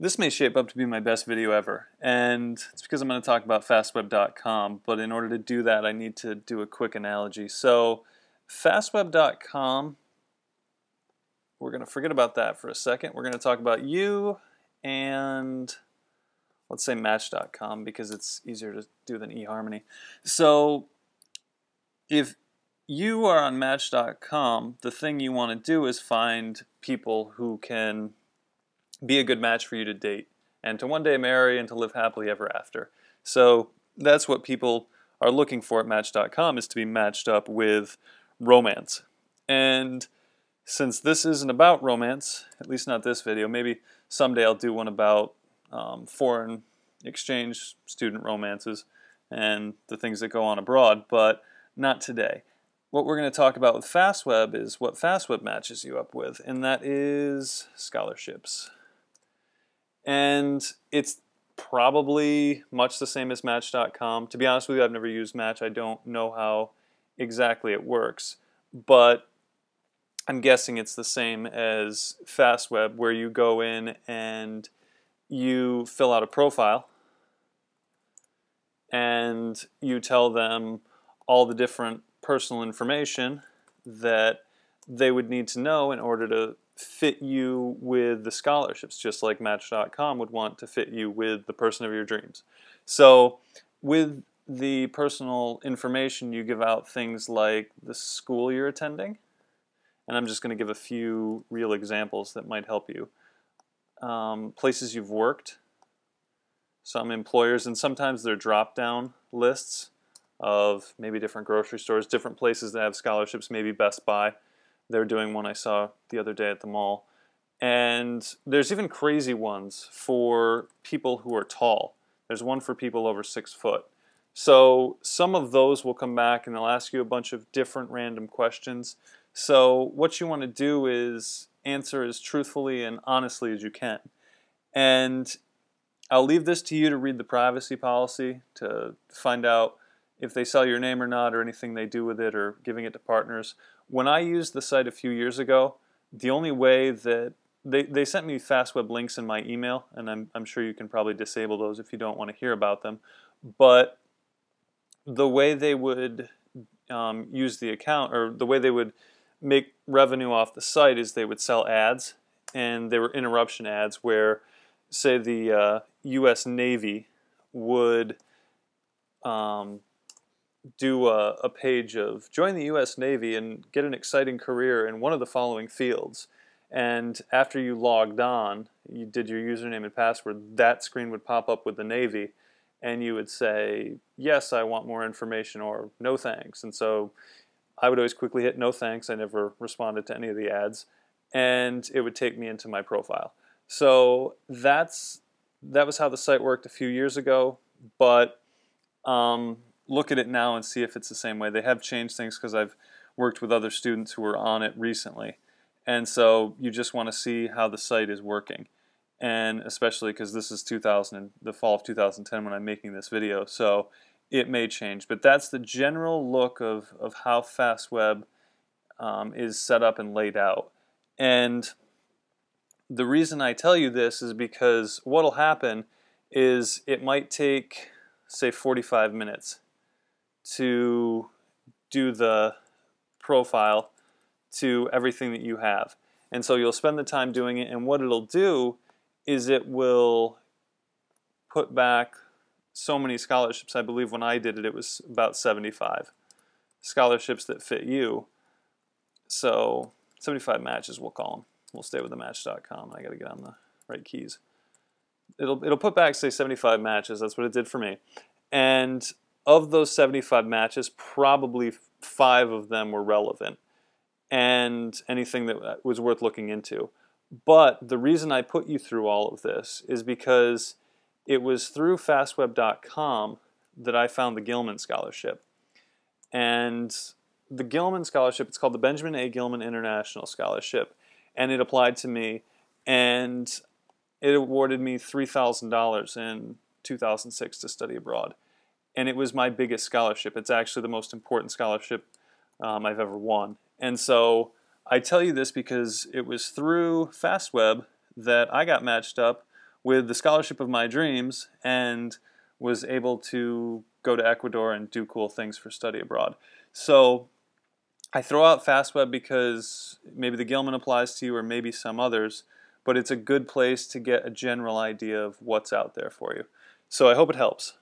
This may shape up to be my best video ever, and it's because I'm going to talk about fastweb.com, but in order to do that I need to do a quick analogy. So fastweb.com, we're going to forget about that for a second. We're going to talk about you and let's say match.com because it's easier to do than eHarmony. So if you are on match.com, the thing you want to do is find people who can be a good match for you to date and to one day marry and to live happily ever after. So that's what people are looking for at Match.com, is to be matched up with romance. And since this isn't about romance, at least not this video, maybe someday I'll do one about foreign exchange student romances and the things that go on abroad, but not today. What we're going to talk about with FastWeb is what FastWeb matches you up with, and that is scholarships. And it's probably much the same as Match.com. To be honest with you, I've never used Match. I don't know how exactly it works, but I'm guessing it's the same as FastWeb, where you go in and you fill out a profile and you tell them all the different personal information that they would need to know in order to fit you with the scholarships, just like Match.com would want to fit you with the person of your dreams. So with the personal information, you give out things like the school you're attending, and I'm just going to give a few real examples that might help you. Places you've worked, some employers, and sometimes they're drop-down lists of maybe different grocery stores, different places that have scholarships, maybe Best Buy. They're doing one I saw the other day at the mall. And there's even crazy ones for people who are tall. There's one for people over 6 foot. So some of those will come back and they'll ask you a bunch of different random questions. So what you want to do is answer as truthfully and honestly as you can. And I'll leave this to you to read the privacy policy to find out if they sell your name or not, or anything they do with it, or giving it to partners. When I used the site a few years ago, the only way that they sent me FastWeb links in my email, and I'm sure you can probably disable those if you don't want to hear about them, but the way they would use the account, or the way they would make revenue off the site, is they would sell ads, and they were interruption ads where, say, the U.S. Navy would do a page of join the U.S. Navy and get an exciting career in one of the following fields. And after you logged on, you did your username and password, that screen would pop up with the Navy, and you would say, yes, I want more information, or no thanks. And so I would always quickly hit no thanks. I never responded to any of the ads, and it would take me into my profile. So that was how the site worked a few years ago, but look at it now and see if it's the same way. They have changed things because I've worked with other students who were on it recently. And so you just want to see how the site is working. And especially because this is the fall of 2010 when I'm making this video, so it may change. But that's the general look of how FastWeb is set up and laid out. And the reason I tell you this is because what'll happen is it might take, say, 45 minutes to do the profile to everything that you have. And so you'll spend the time doing it, and what it'll do is it will put back so many scholarships. I believe when I did it, it was about 75 scholarships that fit you. So 75 matches, we'll call them. We'll stay with the Match.com. I got to get on the right keys. It'll put back, say, 75 matches. That's what it did for me. And of those 75 matches, probably 5 of them were relevant and anything that was worth looking into. But the reason I put you through all of this is because it was through fastweb.com that I found the Gilman Scholarship. And the Gilman Scholarship, it's called the Benjamin A. Gilman International Scholarship, and it applied to me, and it awarded me $3,000 in 2006 to study abroad. And it was my biggest scholarship. It's actually the most important scholarship I've ever won. And so I tell you this because it was through FastWeb that I got matched up with the scholarship of my dreams and was able to go to Ecuador and do cool things for study abroad. So I throw out Fastweb because maybe the Gilman applies to you or maybe some others, but it's a good place to get a general idea of what's out there for you. So I hope it helps.